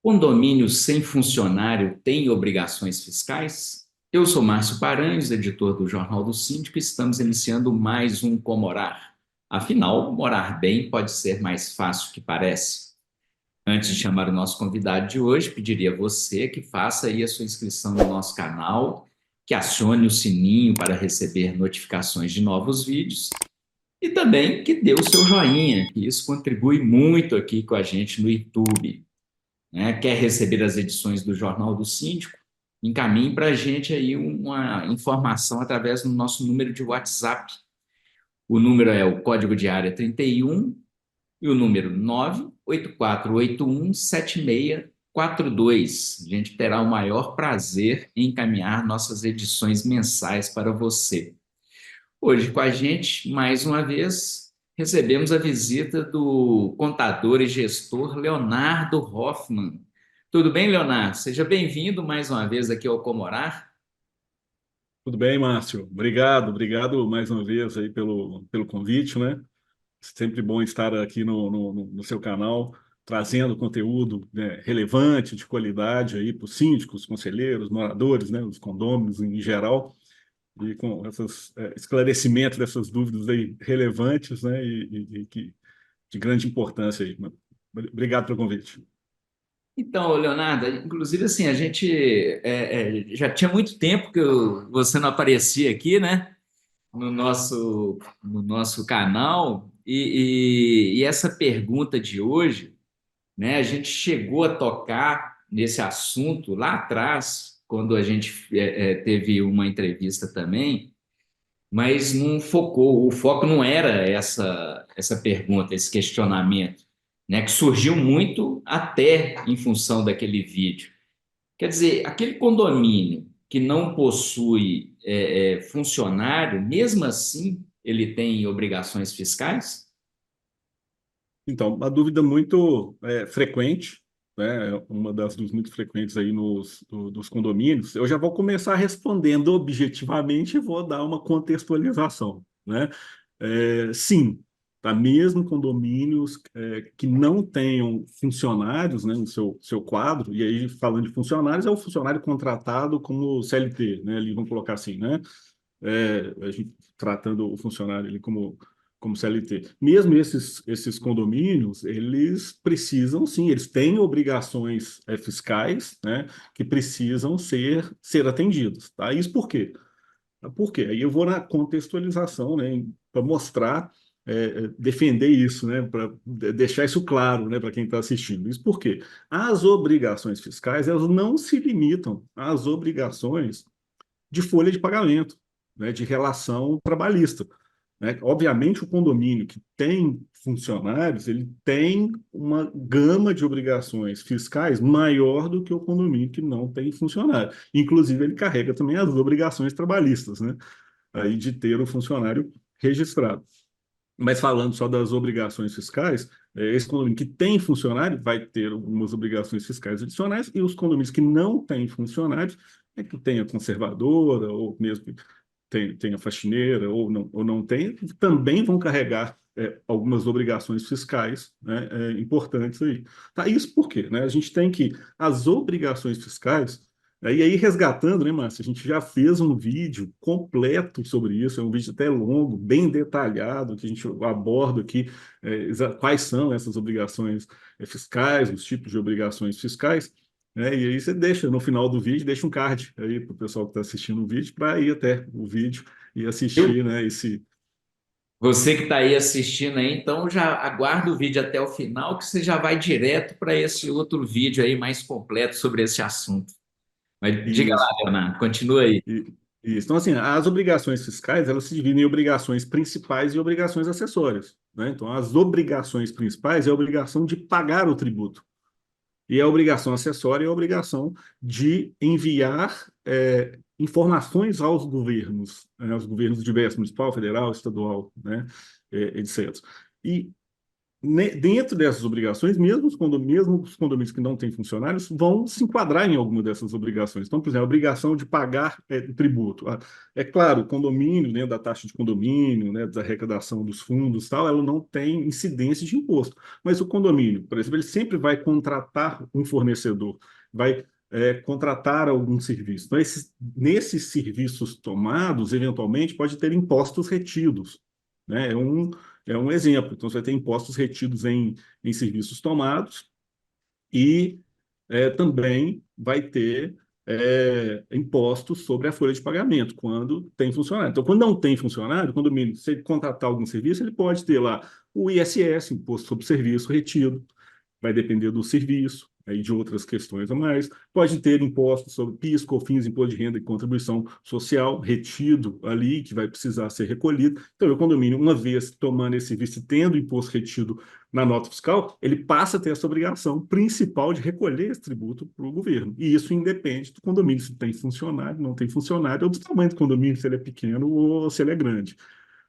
Condomínio sem funcionário tem obrigações fiscais? Eu sou Márcio Paranhos, editor do Jornal do Síndico, e estamos iniciando mais um Comorar. Afinal, morar bem pode ser mais fácil que parece. Antes de chamar o nosso convidado de hoje, pediria a você que faça aí a sua inscrição no nosso canal, que acione o sininho para receber notificações de novos vídeos e também que dê o seu joinha, que isso contribui muito aqui com a gente no YouTube, né? Quer receber as edições do Jornal do Síndico? Encaminhe para a gente aí uma informação através do nosso número de WhatsApp. O número é o código de área 31 e o número 984817642. A gente terá o maior prazer em encaminhar nossas edições mensais para você. Hoje com a gente, mais uma vez, recebemos a visita do contador e gestor Leonardo Hoffman. Tudo bem, Leonardo? Seja bem-vindo mais uma vez aqui ao Comorar. Tudo bem, Márcio? Obrigado mais uma vez aí pelo convite, né? Sempre bom estar aqui no seu canal, trazendo conteúdo, né, relevante, de qualidade aí para os síndicos, conselheiros, moradores, né, os condôminos em geral, e com esses esclarecimentos dessas dúvidas aí relevantes, né, e que de grande importância aí. Obrigado pelo convite. Então, Leonardo, inclusive assim, a gente já tinha muito tempo que você não aparecia aqui, né? No nosso canal, e essa pergunta de hoje, né? A gente chegou a tocar nesse assunto lá atrás, quando a gente teve uma entrevista também, mas não focou, o foco não era essa pergunta, esse questionamento, né? Que surgiu muito até em função daquele vídeo. Quer dizer, aquele condomínio que não possui funcionário, mesmo assim, ele tem obrigações fiscais? Então, uma dúvida muito frequente, né? Uma das dúvidas muito frequentes aí dos condomínios. Eu já vou começar respondendo objetivamente e vou dar uma contextualização, né? Sim, tá? Mesmo condomínios que não tenham funcionários, né, no seu quadro, e aí falando de funcionários, é o funcionário contratado como CLT, né? Ali vamos colocar assim, né? A gente tratando o funcionário ali como CLT. Mesmo esses condomínios, eles precisam, sim, eles têm obrigações fiscais, né, que precisam ser atendidos. Tá? Isso por quê? Por quê? Aí eu vou na contextualização, né, para mostrar, defender isso, né, para deixar isso claro, né, para quem está assistindo. Isso por quê? As obrigações fiscais, elas não se limitam às obrigações de folha de pagamento, né, de relação trabalhista. Né? Obviamente, o condomínio que tem funcionários, ele tem uma gama de obrigações fiscais maior do que o condomínio que não tem funcionário. Inclusive, ele carrega também as obrigações trabalhistas, né? Aí de ter o funcionário registrado. Mas falando só das obrigações fiscais, esse condomínio que tem funcionário vai ter algumas obrigações fiscais adicionais, e os condomínios que não têm funcionários, que tenha conservadora, ou mesmo que tenha faxineira, ou não tem, também vão carregar algumas obrigações fiscais, né, importantes aí. Tá, isso por quê? Né? A gente tem que as obrigações fiscais. E aí, resgatando, né, Márcio? A gente já fez um vídeo completo sobre isso, é um vídeo até longo, bem detalhado, que a gente aborda aqui quais são essas obrigações fiscais, os tipos de obrigações fiscais, né? E aí você deixa, no final do vídeo, deixa um card aí para o pessoal que está assistindo o vídeo, para ir até o vídeo e assistir, né, esse. Você que está aí assistindo aí, então já aguarda o vídeo até o final, que você já vai direto para esse outro vídeo aí mais completo sobre esse assunto. Mas diga lá, Isso. Leonardo, continua aí. Isso. Então, assim, as obrigações fiscais, elas se dividem em obrigações principais e obrigações acessórias, né? Então, as obrigações principais é a obrigação de pagar o tributo. E a obrigação acessória é a obrigação de enviar informações aos governos, né, aos governos diversos, municipal, federal, estadual, né, etc. Dentro dessas obrigações, mesmo os condomínios que não têm funcionários vão se enquadrar em alguma dessas obrigações. Então, por exemplo, a obrigação de pagar tributo. É claro, o condomínio, dentro da taxa de condomínio, né, da arrecadação dos fundos, tal, ela não tem incidência de imposto. Mas o condomínio, por exemplo, ele sempre vai contratar um fornecedor, vai contratar algum serviço. Então, nesses serviços tomados, eventualmente, pode ter impostos retidos. Né? É um exemplo. Então, você vai ter impostos retidos em serviços tomados e também vai ter impostos sobre a folha de pagamento, quando tem funcionário. Então, quando não tem funcionário, quando se ele contratar algum serviço, ele pode ter lá o ISS, Imposto sobre Serviço, retido, vai depender do serviço e de outras questões a mais. Pode ter impostos sobre PIS, COFINS, Imposto de Renda e Contribuição Social retido ali, que vai precisar ser recolhido. Então, o condomínio, uma vez tomando esse serviço e tendo o imposto retido na nota fiscal, ele passa a ter essa obrigação principal de recolher esse tributo para o governo. E isso independe do condomínio, se tem funcionário, não tem funcionário, ou do tamanho do condomínio, se ele é pequeno ou se ele é grande.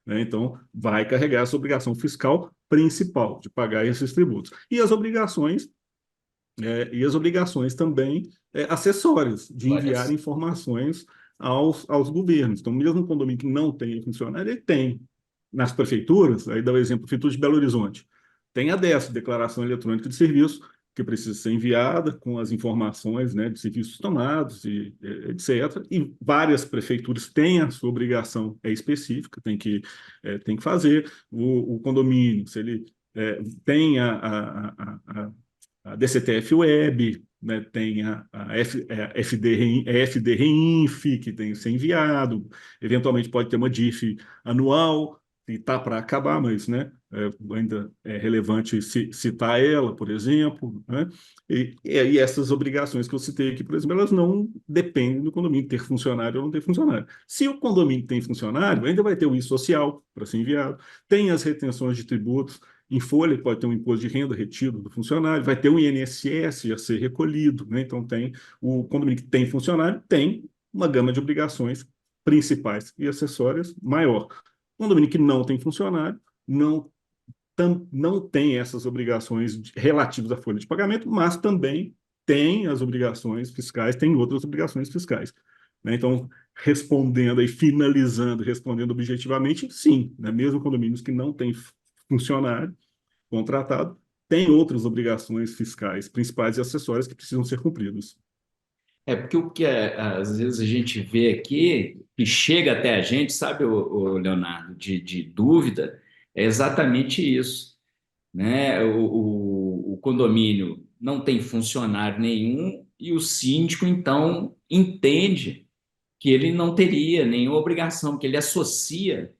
Né? Então, vai carregar essa obrigação fiscal principal de pagar esses tributos. E as obrigações também acessórias de Olha enviar só. informações aos governos. Então, mesmo o condomínio que não tem funcionário, ele tem. Nas prefeituras, aí dá o exemplo, Prefeitura de Belo Horizonte, tem a DES, Declaração Eletrônica de Serviço, que precisa ser enviada com as informações, né, de serviços tomados, etc. E várias prefeituras têm a sua obrigação específica, tem que fazer. O condomínio, se ele tem a DCTF Web, né, tem a FD Reinf, que tem que ser enviado, eventualmente pode ter uma DIF anual, e está para acabar, mas né, ainda é relevante citar ela, por exemplo. Né? E essas obrigações que eu citei aqui, por exemplo, elas não dependem do condomínio ter funcionário ou não ter funcionário. Se o condomínio tem funcionário, ainda vai ter o I-Social para ser enviado, tem as retenções de tributos, em folha, pode ter um imposto de renda retido do funcionário, vai ter um INSS a ser recolhido, né? Então, o condomínio que tem funcionário tem uma gama de obrigações principais e acessórias maior. O condomínio que não tem funcionário não tem essas obrigações relativas à folha de pagamento, mas também tem as obrigações fiscais, tem outras obrigações fiscais. Né? Então, respondendo objetivamente, sim, né? Mesmo condomínios que não têm funcionário contratado, tem outras obrigações fiscais principais e acessórias que precisam ser cumpridas. Porque o que às vezes a gente vê aqui, que chega até a gente, sabe, o Leonardo, de dúvida, é exatamente isso, né? O condomínio não tem funcionário nenhum e o síndico, então, entende que ele não teria nenhuma obrigação, que ele associa,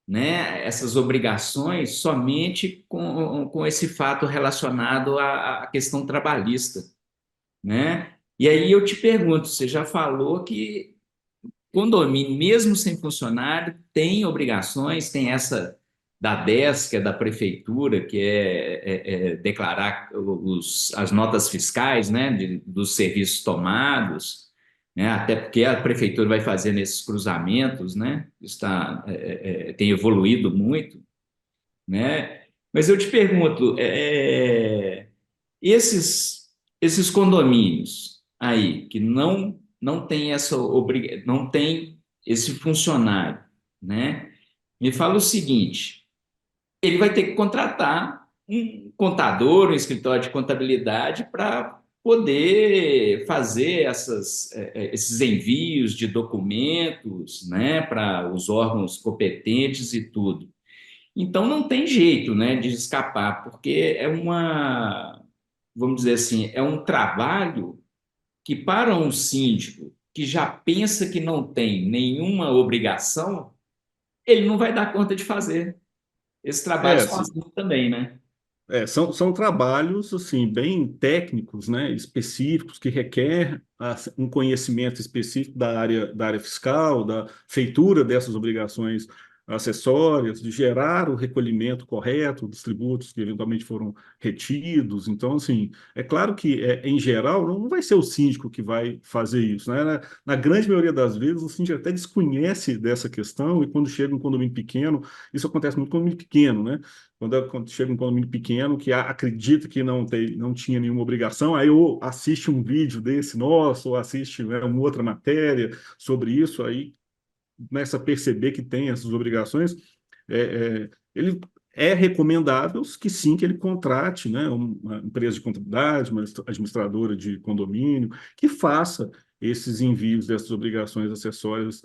né, essas obrigações somente com esse fato relacionado à questão trabalhista, né? E aí eu te pergunto, você já falou que condomínio, mesmo sem funcionário, tem obrigações, tem essa da DES, que é da prefeitura, que é declarar as notas fiscais, né, dos serviços tomados, né, até porque a prefeitura vai fazer nesses cruzamentos, né, tem evoluído muito, né, mas eu te pergunto, esses condomínios aí que não tem não tem esse funcionário, né? Me fala o seguinte, ele vai ter que contratar um contador, um escritório de contabilidade para poder fazer esses envios de documentos, né, para os órgãos competentes e tudo. Então não tem jeito, né, de escapar, porque vamos dizer assim, é um trabalho que para um síndico que já pensa que não tem nenhuma obrigação, ele não vai dar conta de fazer. Esse trabalho É, sozinho também, né? são trabalhos assim bem técnicos, né, específicos que requer um conhecimento específico da área fiscal, da feitura dessas obrigações acessórias, de gerar o recolhimento correto dos tributos que eventualmente foram retidos. Então, assim, é claro que, em geral, não vai ser o síndico que vai fazer isso, né? Na grande maioria das vezes, o síndico até desconhece dessa questão, e quando chega um condomínio pequeno, isso acontece muito com condomínio pequeno, né? Quando chega um condomínio pequeno que acredita que não tinha nenhuma obrigação, aí ou assiste um vídeo desse nosso, ou assiste, né, uma outra matéria sobre isso, aí começa a perceber que tem essas obrigações, ele é recomendável que sim, que ele contrate, né, uma empresa de contabilidade, uma administradora de condomínio, que faça esses envios dessas obrigações acessórias,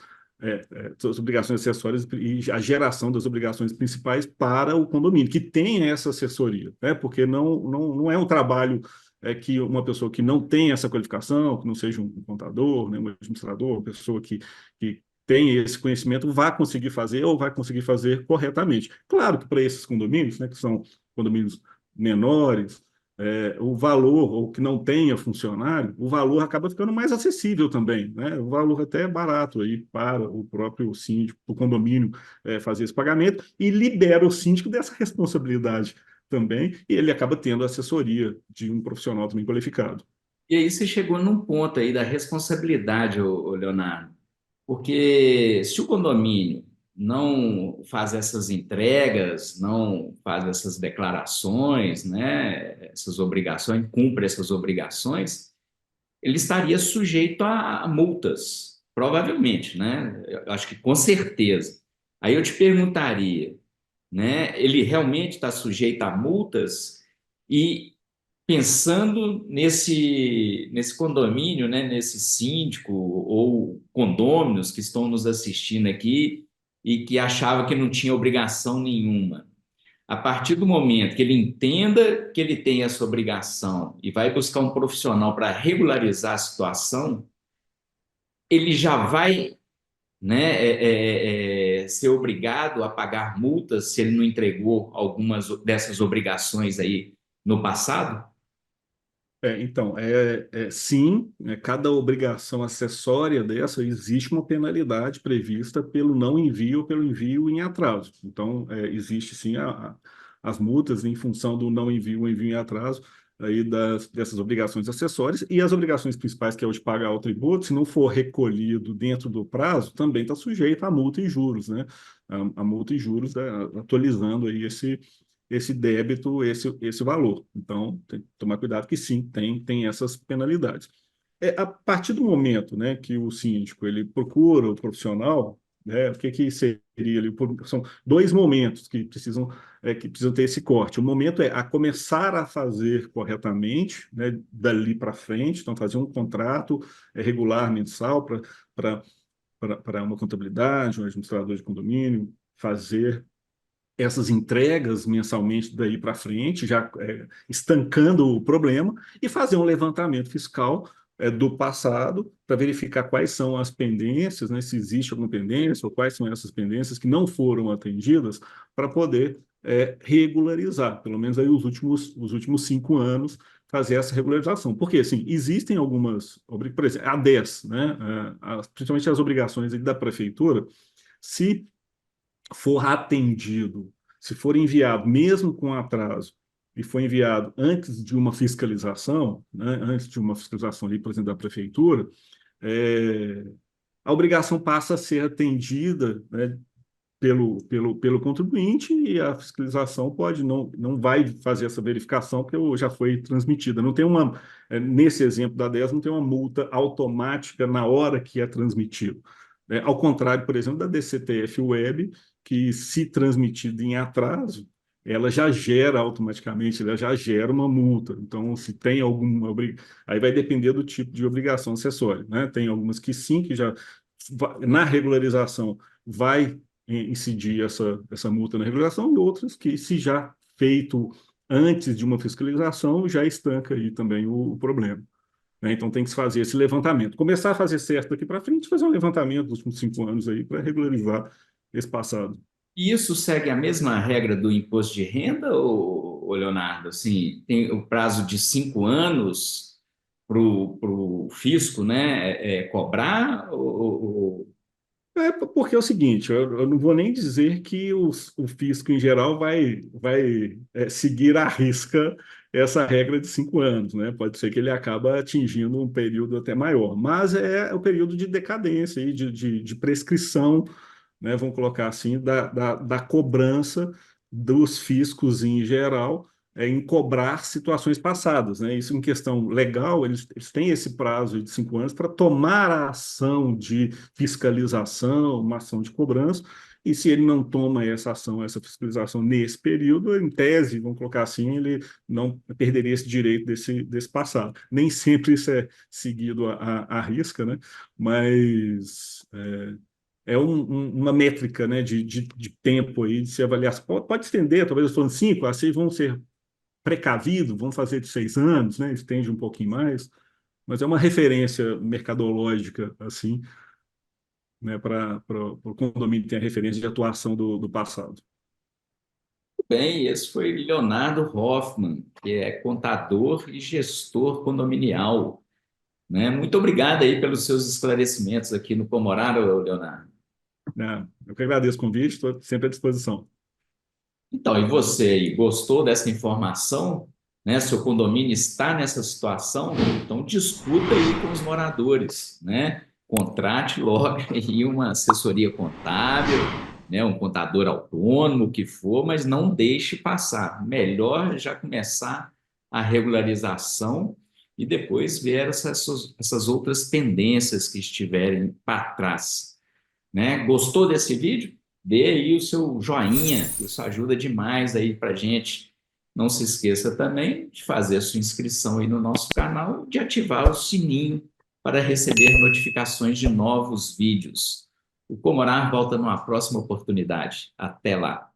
das obrigações acessórias e a geração das obrigações principais para o condomínio, que tenha essa assessoria, né, porque não é um trabalho que uma pessoa que não tem essa qualificação, que não seja um contador, né, um administrador, uma pessoa que tem esse conhecimento, vai conseguir fazer ou vai conseguir fazer corretamente. Claro que para esses condomínios, né, que são condomínios menores, o valor, ou que não tenha funcionário, o valor acaba ficando mais acessível também, né? O valor até é barato aí para o próprio síndico, o condomínio, fazer esse pagamento e libera o síndico dessa responsabilidade também, e ele acaba tendo a assessoria de um profissional também qualificado. E aí você chegou num ponto aí da responsabilidade, ô Leonardo. Porque se o condomínio não faz essas entregas, não faz essas declarações, né, essas obrigações, cumpre essas obrigações, ele estaria sujeito a multas, provavelmente, né? Eu acho que com certeza. Aí eu te perguntaria, né, ele realmente está sujeito a multas? E pensando nesse condomínio, né, nesse síndico ou condôminos que estão nos assistindo aqui e que achava que não tinha obrigação nenhuma. A partir do momento que ele entenda que ele tem essa obrigação e vai buscar um profissional para regularizar a situação, ele já vai, né, ser obrigado a pagar multas se ele não entregou algumas dessas obrigações aí no passado? Então, sim, cada obrigação acessória dessa, existe uma penalidade prevista pelo não envio ou pelo envio em atraso. Então, existe sim as multas em função do não envio ou envio em atraso aí dessas obrigações acessórias, e as obrigações principais, que é o de pagar o tributo, se não for recolhido dentro do prazo, também está sujeito à multa e juros, né? A multa e juros, né, atualizando aí esse débito, esse valor. Então, tem que tomar cuidado que sim, tem essas penalidades. A partir do momento, né, que o síndico ele procura o profissional, né, o que seria ali? São dois momentos que precisam ter esse corte. O momento é a começar a fazer corretamente, né, dali para frente, então fazer um contrato regular mensal para uma contabilidade, um administrador de condomínio, fazer essas entregas mensalmente daí para frente, já estancando o problema, e fazer um levantamento fiscal do passado para verificar quais são as pendências, né, se existe alguma pendência, ou quais são essas pendências que não foram atendidas, para poder regularizar, pelo menos aí os últimos 5 anos, fazer essa regularização. Porque, assim, existem algumas, por exemplo, a 10, né, principalmente as obrigações aí da prefeitura, se for atendido, se for enviado, mesmo com atraso, e foi enviado antes de uma fiscalização, né, antes de uma fiscalização ali, por exemplo, da prefeitura, é, a obrigação passa a ser atendida, né, pelo contribuinte, e a fiscalização não vai fazer essa verificação porque já foi transmitida. Não tem nesse exemplo da 10, não tem uma multa automática na hora que é transmitido. Ao contrário, por exemplo, da DCTF Web, que se transmitida em atraso, ela já gera automaticamente, ela já gera uma multa. Então, se tem alguma aí vai depender do tipo de obrigação acessória, né? Tem algumas que sim, que já na regularização vai incidir essa multa na regulação, e outras que, se já feito antes de uma fiscalização, já estanca aí também o problema, né? Então tem que se fazer esse levantamento. Começar a fazer certo daqui para frente, fazer um levantamento dos últimos 5 anos aí para regularizar esse passado. E isso segue a mesma regra do imposto de renda, Leonardo? Assim, tem o prazo de 5 anos para o fisco, né, cobrar? Porque é o seguinte, eu não vou nem dizer que o fisco em geral vai seguir à risca essa regra de 5 anos, né? Pode ser que ele acaba atingindo um período até maior, mas é o período de decadência, aí, de prescrição, né? Vamos colocar assim, da cobrança dos fiscos em geral, em cobrar situações passadas, né? Isso em questão legal, eles têm esse prazo de 5 anos para tomar a ação de fiscalização, uma ação de cobrança, e se ele não toma essa ação, essa fiscalização nesse período, em tese, vamos colocar assim, ele não perderia esse direito desse passado. Nem sempre isso é seguido à risca, né? Mas uma métrica, né, de tempo aí, de se avaliar. Pode estender, talvez eu estou em 5, assim vão ser precavidos, vão fazer de 6 anos, né, estende um pouquinho mais, mas é uma referência mercadológica, assim, né, para o condomínio ter a referência de atuação do passado. Bem, esse foi Leonardo Hoffman, que é contador e gestor condominial, né? Muito obrigado aí pelos seus esclarecimentos aqui no Comorado, Leonardo. Né? Eu que agradeço o convite, estou sempre à disposição. Então, e você aí, gostou dessa informação? Né? Seu condomínio está nessa situação? Então, discuta aí com os moradores, né? Contrate logo aí uma assessoria contábil, né? Um contador autônomo, o que for, mas não deixe passar. Melhor já começar a regularização e depois ver essas outras pendências que estiverem para trás, né? Gostou desse vídeo? Dê aí o seu joinha, isso ajuda demais aí para gente. Não se esqueça também de fazer a sua inscrição aí no nosso canal, de ativar o sininho para receber notificações de novos vídeos. O Comorar volta numa próxima oportunidade. Até lá!